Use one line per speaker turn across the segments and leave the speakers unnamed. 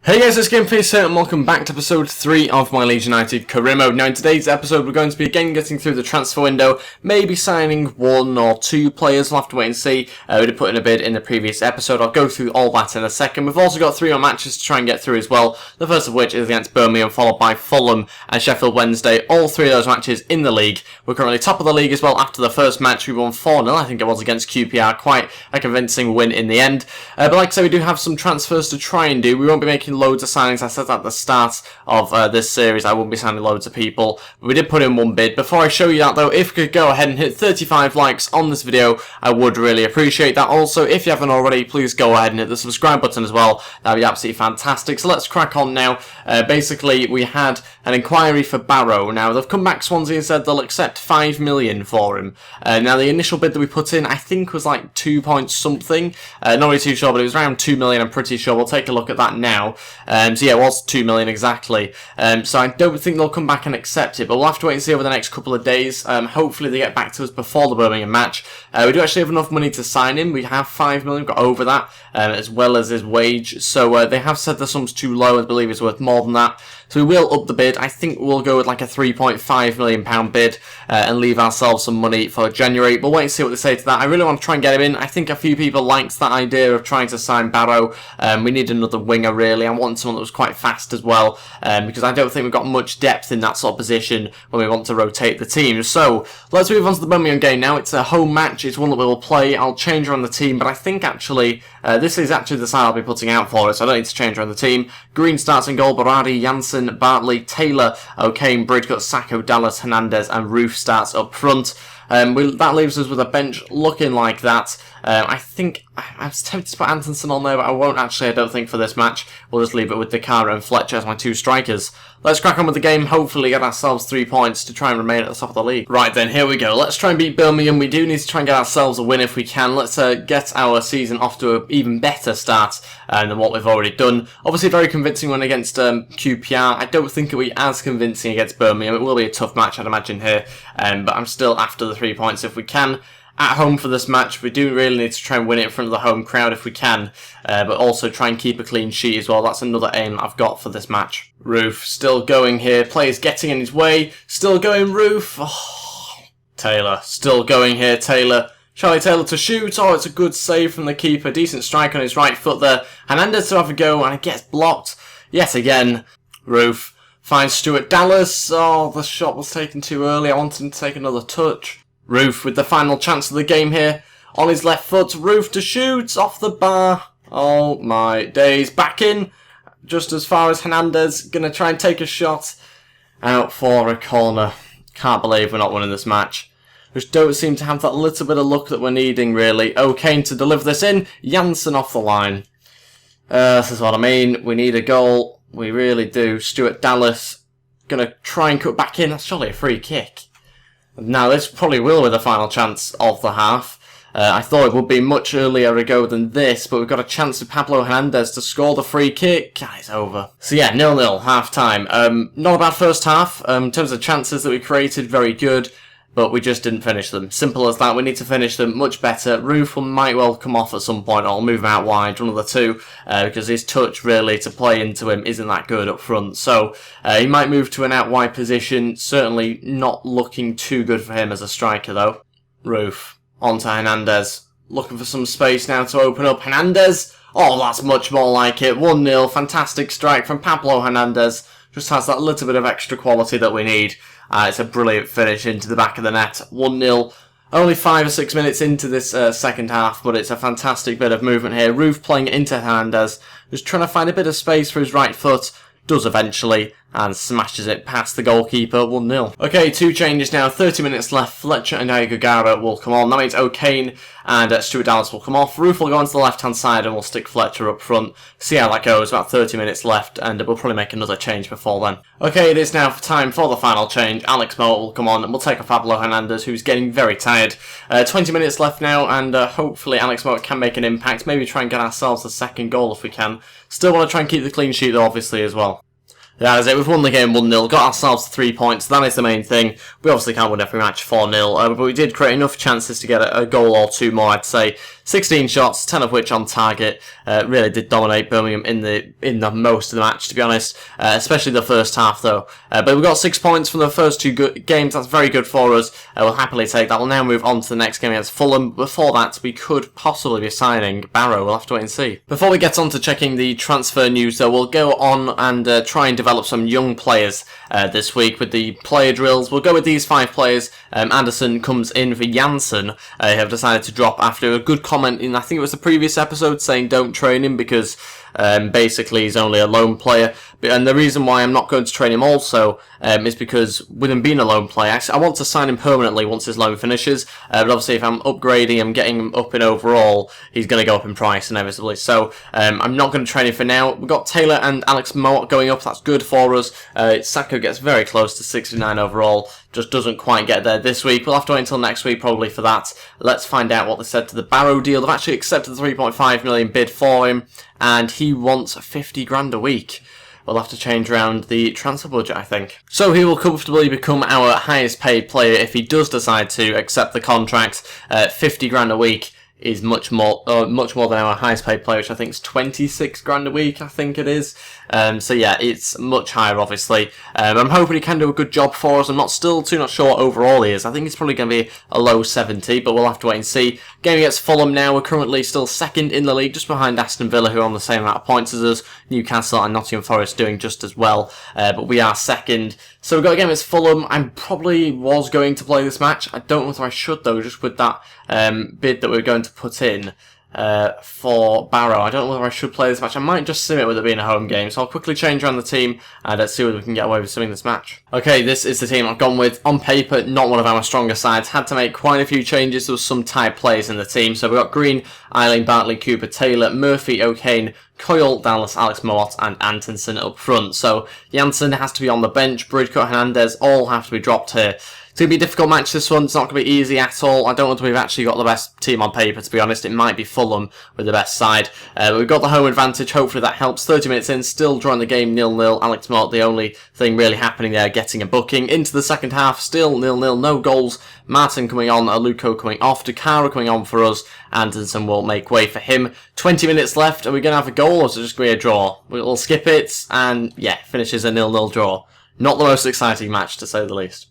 Hey guys, it's Gameface here and welcome back to episode 3 of my Leeds United career mode. Now in today's episode we're going to be again getting through the transfer window, maybe signing 1 or 2 players, we'll have to wait and see. We did put in a bid in the previous episode, I'll go through all that in a second. We've also got 3 more matches to try and get through as well, the first of which is against Birmingham, followed by Fulham and Sheffield Wednesday, all 3 of those matches in the league. We're currently top of the league as well. After the first match we won 4-0, I think it was against QPR, quite a convincing win in the end. But like I said, we do have some transfers to try and do. We won't be making loads of signings. I said at the start of this series I won't be signing loads of people, but we did put in 1 bid. Before I show you that though, if you could go ahead and hit 35 likes on this video, I would really appreciate that. Also, if you haven't already, please go ahead and hit the subscribe button as well. That'd be absolutely fantastic. So let's crack on now. Basically, we had an inquiry for Barrow. Now, they've come back, Swansea, and said they'll accept 5 million for him. Now, the initial bid that we put in, I think, was like 2 point something. Not really too sure, but it was around 2 million, I'm pretty sure. We'll take a look at that now. So yeah, it was 2 million exactly. So I don't think they'll come back and accept it, but we'll have to wait and see over the next couple of days. Hopefully they get back to us before the Birmingham match. We do actually have enough money to sign him. We have 5 million, got over that, as well as his wage. So they have said the sum's too low. I believe it's worth more than that. So we will up the bid. I think we'll go with like a £3.5 million bid and leave ourselves some money for January. We'll wait and see what they say to that. I really want to try and get him in. I think a few people liked that idea of trying to sign Barrow. We need another winger really. I want someone that was quite fast as well, because I don't think we've got much depth in that sort of position when we want to rotate the team. So let's move on to the Birmingham game now. It's a home match. It's one that we will play. I'll change around the team, but I think actually this is actually the side I'll be putting out for it, so I don't need to change around the team. Green starts in goal, Berardi, Janssen, Bartley, Taylor, O'Kane, Bridgecut, Sacco, Dallas, Hernandez and Roof starts up front. That leaves us with a bench looking like that. I think I was tempted to put Antonsen on there, but I won't actually, I don't think, for this match. We'll just leave it with Dakara and Fletcher as my 2 strikers. Let's crack on with the game, hopefully get ourselves 3 points to try and remain at the top of the league. Right then, here we go. Let's try and beat Birmingham. We do need to try and get ourselves a win if we can. Let's get our season off to an even better start than what we've already done. Obviously, very convincing one against QPR. I don't think it'll be as convincing against Birmingham. It will be a tough match, I'd imagine, here. But I'm still after the 3 points if we can. At home for this match, we do really need to try and win it in front of the home crowd if we can, but also try and keep a clean sheet as well. That's another aim that I've got for this match. Roof still going here, players getting in his way, still going Roof. Oh, Taylor, still going here, Taylor. Charlie Taylor to shoot, oh it's a good save from the keeper, decent strike on his right foot there. Hernandez to have a go and it gets blocked yet again. Roof finds Stuart Dallas, oh the shot was taken too early, I wanted him to take another touch. Roof with the final chance of the game here. On his left foot, Roof to shoot, off the bar. Oh my days. Back in, just as far as Hernandez. Gonna try and take a shot. Out for a corner. Can't believe we're not winning this match. Just don't seem to have that little bit of luck that we're needing, really. O'Kane to deliver this in. Janssen off the line. This is what I mean. We need a goal. We really do. Stuart Dallas gonna try and cut back in. That's surely a free kick. Now, this probably will be the final chance of the half. I thought it would be much earlier ago than this, but we've got a chance with Pablo Hernandez to score the free kick. It's over. So yeah, 0-0, half-time. Not a bad first half. In terms of chances that we created, very good, but we just didn't finish them. Simple as that. We need to finish them much better. Roof might well come off at some point, or I'll move him out wide, one of the two, because his touch, really, to play into him isn't that good up front. So, he might move to an out wide position. Certainly not looking too good for him as a striker, though. Roof. On to Hernandez. Looking for some space now to open up. Hernandez! Oh, that's much more like it. 1-0. Fantastic strike from Pablo Hernandez. Just has that little bit of extra quality that we need. It's a brilliant finish into the back of the net. 1-0. Only 5 or 6 minutes into this second half, but it's a fantastic bit of movement here. Roof playing into Hernandez. Just trying to find a bit of space for his right foot. Does eventually, and smashes it past the goalkeeper, 1-0. Okay, 2 changes now, 30 minutes left. Fletcher and Gagara will come on. That means O'Kane and Stuart Dallas will come off. Roof will go onto the left-hand side and we'll stick Fletcher up front. See how that goes, about 30 minutes left, and we'll probably make another change before then. Okay, it is now time for the final change. Alex Mowatt will come on, and we'll take off Pablo Hernandez, who's getting very tired. 20 minutes left now, and hopefully Alex Mowatt can make an impact. Maybe try and get ourselves a second goal if we can. Still want to try and keep the clean sheet, though, obviously, as well. That is it. We've won the game 1-0, got ourselves 3 points. That is the main thing. We obviously can't win every match 4-0, but we did create enough chances to get a goal or 2 more, I'd say. 16 shots, 10 of which on target. Really did dominate Birmingham in the most of the match, to be honest, especially the first half though. But we got 6 points from the first two games. That's very good for us. We'll happily take that. We'll now move on to the next game against Fulham. Before that, we could possibly be signing Barrow. We'll have to wait and see. Before we get on to checking the transfer news though, we'll go on and try and develop some young players this week with the player drills. We'll go with these 5 players. Anderson comes in for Janssen. Have decided to drop after a good comment in, I think it was the previous episode, saying don't train him because basically he's only a loan player. And the reason why I'm not going to train him also is because with him being a loan player, I want to sign him permanently once his loan finishes. But obviously if I'm upgrading him, getting him up in overall, he's going to go up in price inevitably. So I'm not going to train him for now. We've got Taylor and Alex Mowat going up. That's good for us. Sacco gets very close to 69 overall. Just doesn't quite get there this week. We'll have to wait until next week probably for that. Let's find out what they said to the Barrow deal. They've actually accepted the 3.5 million bid for him, and he wants 50 grand a week. We'll have to change around the transfer budget, I think. So he will comfortably become our highest paid player if he does decide to accept the contract. 50 grand a week is much more than our highest paid player, which I think is 26 grand a week, I think it is. So yeah, it's much higher, obviously. I'm hoping he can do a good job for us. I'm not sure what overall he is. I think he's probably going to be a low 70, but we'll have to wait and see. Game against Fulham now. We're currently still second in the league, just behind Aston Villa, who are on the same amount of points as us. Newcastle and Nottingham Forest doing just as well, but we are second. So we've got a game against Fulham. I probably was going to play this match. I don't know if I should, though, just with that bid that we're going to put in for Barrow. I don't know whether I should play this match. I might just sim it with it being a home game, so I'll quickly change around the team and let's see whether we can get away with simming this match. Okay, this is the team I've gone with. On paper, not one of our stronger sides. Had to make quite a few changes. There was some tied players in the team. So we've got Green, Eileen, Bartley, Cooper, Taylor, Murphy, O'Kane, Coyle, Dallas, Alex Mowat and Antonsen up front. So Janssen has to be on the bench. Bridcut, Hernandez all have to be dropped here. It's going to be a difficult match, this one. It's not going to be easy at all. I don't know if we've actually got the best team on paper, to be honest. It might be Fulham with the best side. But we've got the home advantage. Hopefully that helps. 30 minutes in, still drawing the game 0-0. Alex Mowat, the only thing really happening there, getting a booking. Into the second half, still 0-0. No goals. Martin coming on, Aluko coming off, Dakara coming on for us. Anderson will make way for him. 20 minutes left. Are we going to have a goal or is it just going to be a draw? We'll skip it and, yeah, finishes a 0-0 draw. Not the most exciting match, to say the least.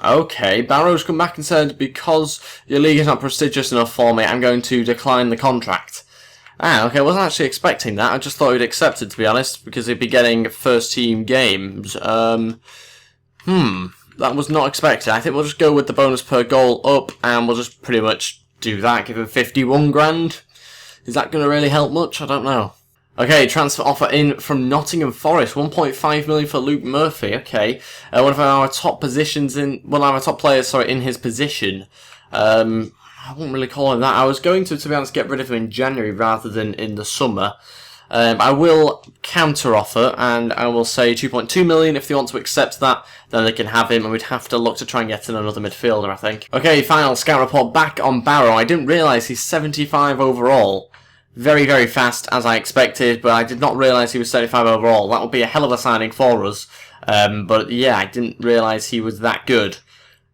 Okay, Barrow's come back and said, because your league is not prestigious enough for me, I'm going to decline the contract. Okay, I wasn't actually expecting that. I just thought he'd accept it, to be honest, because he'd be getting first team games. That was not expected. I think we'll just go with the bonus per goal up, and we'll just pretty much do that. Give him 51 grand. Is that going to really help much? I don't know. Okay, transfer offer in from Nottingham Forest, 1.5 million for Luke Murphy. Okay, one of our top positions top players, in his position. I wouldn't really call him that. I was going to be honest, get rid of him in January rather than in the summer. I will counter offer and I will say 2.2 million. If they want to accept that, then they can have him, and we'd have to look to try and get in another midfielder, I think. Okay, final scout report back on Barrow. I didn't realise he's 75 overall. Very, very fast, as I expected, but I did not realise he was 75 overall. That would be a hell of a signing for us. But yeah, I didn't realise he was that good.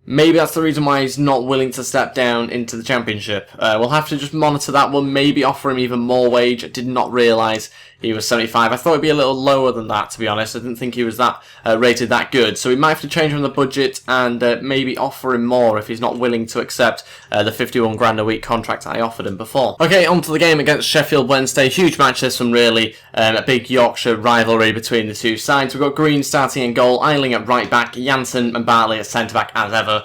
Maybe that's the reason why he's not willing to step down into the Championship. We'll have to just monitor that one, maybe offer him even more wage. I did not realise he was 75. I thought it'd be a little lower than that, to be honest. I didn't think he was that rated that good. So we might have to change him the budget and maybe offer him more if he's not willing to accept the 51 grand a week contract I offered him before. Okay, on to the game against Sheffield Wednesday. Huge match this one, really. A big Yorkshire rivalry between the two sides. We've got Green starting in goal, Eiling at right back, Janssen and Bartley at centre back as ever.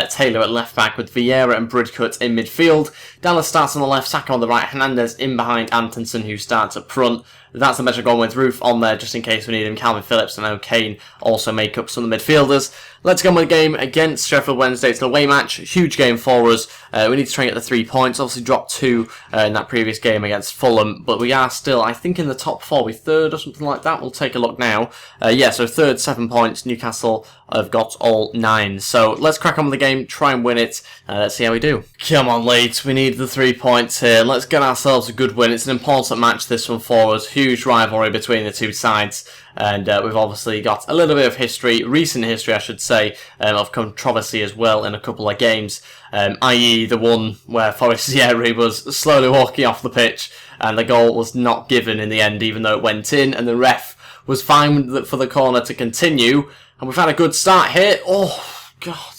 Taylor at left back with Vieira and Bridcut in midfield. Dallas starts on the left, Saka on the right, Hernandez in behind Antonsen, who starts up front. That's the match I've gone with. Roof on there just in case we need him. Calvin Phillips and O'Kane also make up some of the midfielders. Let's go on with the game against Sheffield Wednesday. It's an away match. Huge game for us. We need to try and get the 3 points. Obviously dropped 2 in that previous game against Fulham. But we are still, I think, in the top 4. We're third or something like that. We'll take a look now. Yeah, so third, 7 points. Newcastle have got all 9. So let's crack on with the game. Try and win it. Let's see how we do. Come on, Leeds. We need need the 3 points here. Let's get ourselves a good win. It's an important match, this one, for us. Huge rivalry between the two sides. And we've obviously got a little bit of history, recent history I should say, of controversy as well in a couple of games. I.e. the one where Forestieri was slowly walking off the pitch and the goal was not given in the end, even though it went in, and the ref was fine for the corner to continue. And we've had a good start here. Oh, God.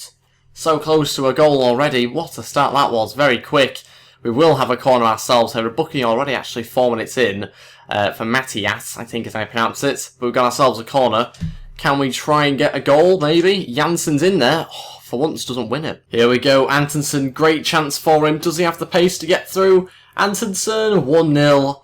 So close to a goal already. What a start that was. Very quick. We will have a corner ourselves here. We're booking already actually 4 minutes in for Matias, I think is how you pronounce it. But we've got ourselves a corner. Can we try and get a goal, maybe? Jansen's in there. Oh, for once doesn't win it. Here we go. Antonsen, great chance for him. Does he have the pace to get through? Antonsen, 1-0.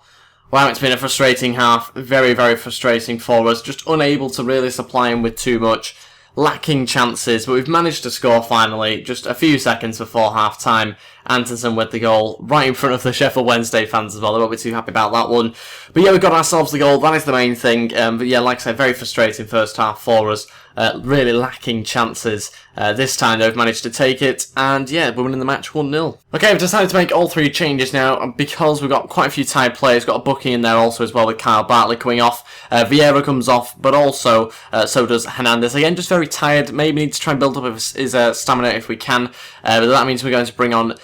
Wow, it's been a frustrating half. Very, very frustrating for us. Just unable to really supply him with too much. Lacking chances, but we've managed to score finally, just a few seconds before half-time. Antonsen with the goal, right in front of the Sheffield Wednesday fans as well. They won't be too happy about that one. But yeah, we got ourselves the goal, that is the main thing. But yeah, like I said, very frustrating first half for us. Really lacking chances. This time they've managed to take it, and yeah, we're winning the match 1-0. Okay, I've decided to make all 3 changes now, because we've got quite a few tied players. Got a booking in there also as well with Kyle Bartley coming off. Vieira comes off, but also so does Hernandez. Again, just very tired. Maybe need to try and build up his stamina if we can. But that means we're going to bring on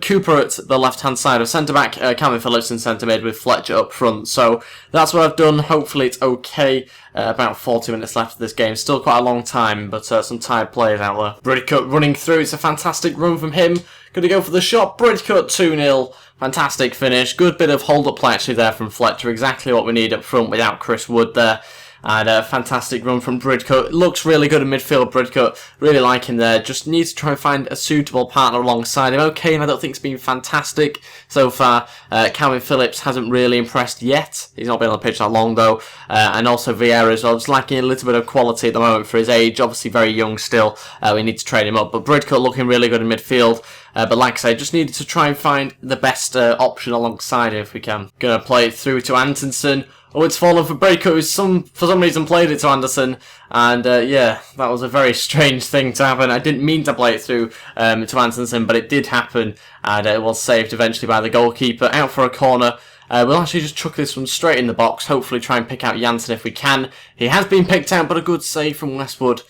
Cooper at the left-hand side of centre-back, Calvin Phillips in centre-mid with Fletcher up front. So that's what I've done. Hopefully it's okay. About 40 minutes left of this game. Still quite a long time, but some tired players out there. Bridcut running through. It's a fantastic run from him. Going to go for the shot. Bridcut 2-0. Fantastic finish. Good bit of hold-up play actually there from Fletcher. Exactly what we need up front without Chris Wood there. And a fantastic run from Bridcut. Looks really good in midfield, Bridcut. Really like him there. Just needs to try and find a suitable partner alongside him. Okay, and I don't think it's been fantastic so far. Calvin Phillips hasn't really impressed yet. He's not been on the pitch that long, though. And also Vieira as well. Just lacking a little bit of quality at the moment for his age. Obviously very young still. We need to train him up. But Bridcut looking really good in midfield. But like I say, just needed to try and find the best option alongside him if we can. Gonna play it through to Antonsen. Oh, it's fallen for Bridcut, who for some reason played it to Anderson. And yeah, that was a very strange thing to happen. I didn't mean to play it through to Antonsen, but it did happen. And it was saved eventually by the goalkeeper. Out for a corner. We'll actually just chuck this one straight in the box. Hopefully try and pick out Jansen if we can. He has been picked out, but a good save from Westwood.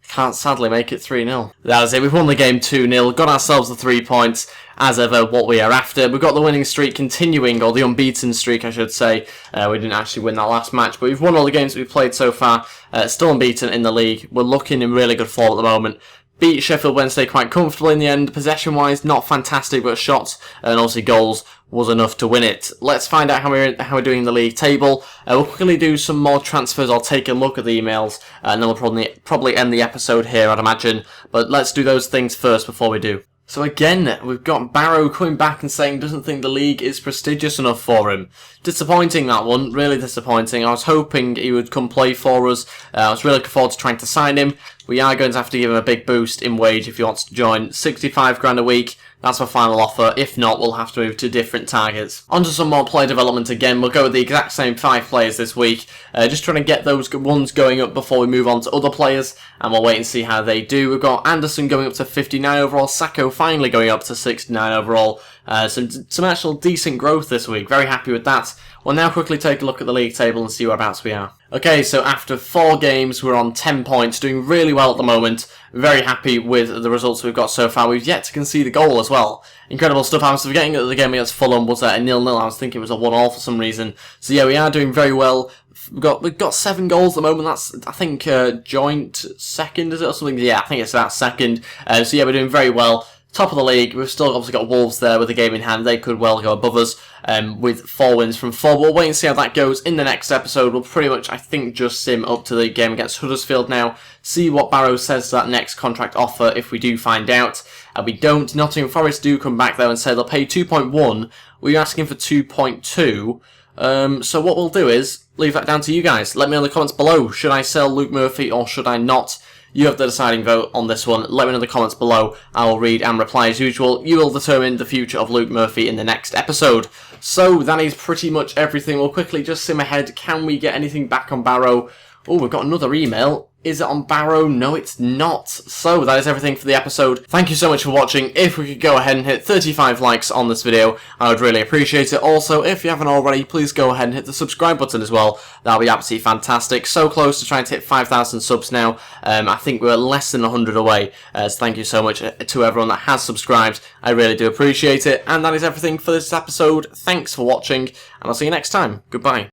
Can't sadly make it 3-0. That is it. We've won the game 2-0. Got ourselves the 3 points. As ever, what we are after. We've got the winning streak continuing, or the unbeaten streak, I should say. We didn't actually win that last match, but we've won all the games that we've played so far. Still unbeaten in the league. We're looking in really good form at the moment. Beat Sheffield Wednesday quite comfortably in the end. Possession-wise, not fantastic, but shots and obviously goals was enough to win it. Let's find out how we're doing in the league table. We'll quickly do some more transfers. I'll take a look at the emails, and then we'll probably end the episode here, I'd imagine. But let's do those things first before we do. So again, we've got Barrow coming back and saying doesn't think the league is prestigious enough for him. Disappointing, that one. Really disappointing. I was hoping he would come play for us. I was really looking forward to trying to sign him. We are going to have to give him a big boost in wage if he wants to join. 65 grand a week. That's our final offer. If not, we'll have to move to different targets. On to some more player development again. We'll go with the exact same 5 players this week. Just trying to get those ones going up before we move on to other players. And we'll wait and see how they do. We've got Anderson going up to 59 overall. Sacco finally going up to 69 overall. Some actual decent growth this week. Very happy with that. We'll now quickly take a look at the league table and see whereabouts we are. Okay, so after 4 games, we're on 10 points, doing really well at the moment. Very happy with the results we've got so far. We've yet to concede a goal as well. Incredible stuff. I was forgetting that the game against Fulham was a 0-0. I was thinking it was a 1-1 for some reason. So yeah, we are doing very well. We've got 7 goals at the moment. That's, I think, joint second, is it, or something? Yeah, I think it's about second. So yeah, we're doing very well. Top of the league. We've still obviously got Wolves there with the game in hand. They could well go above us with 4 wins from 4. We'll wait and see how that goes in the next episode. We'll pretty much, I think, just sim up to the game against Huddersfield now. See what Barrow says to that next contract offer if we do find out. We don't. Nottingham Forest do come back though and say they'll pay 2.1. We're asking for 2.2. So what we'll do is leave that down to you guys. Let me know in the comments below. Should I sell Luke Murphy or should I not? You have the deciding vote on this one. Let me know in the comments below. I will read and reply as usual. You will determine the future of Luke Murphy in the next episode. So that is pretty much everything. We'll quickly just sim ahead. Can we get anything back on Barrow? Oh, we've got another email. Is it on Barrow? No, it's not. So that is everything for the episode. Thank you so much for watching. If we could go ahead and hit 35 likes on this video, I would really appreciate it. Also, if you haven't already, please go ahead and hit the subscribe button as well. That'll be absolutely fantastic. So close to trying to hit 5,000 subs now. I think we're less than 100 away. So thank you so much to everyone that has subscribed. I really do appreciate it. And that is everything for this episode. Thanks for watching, and I'll see you next time. Goodbye.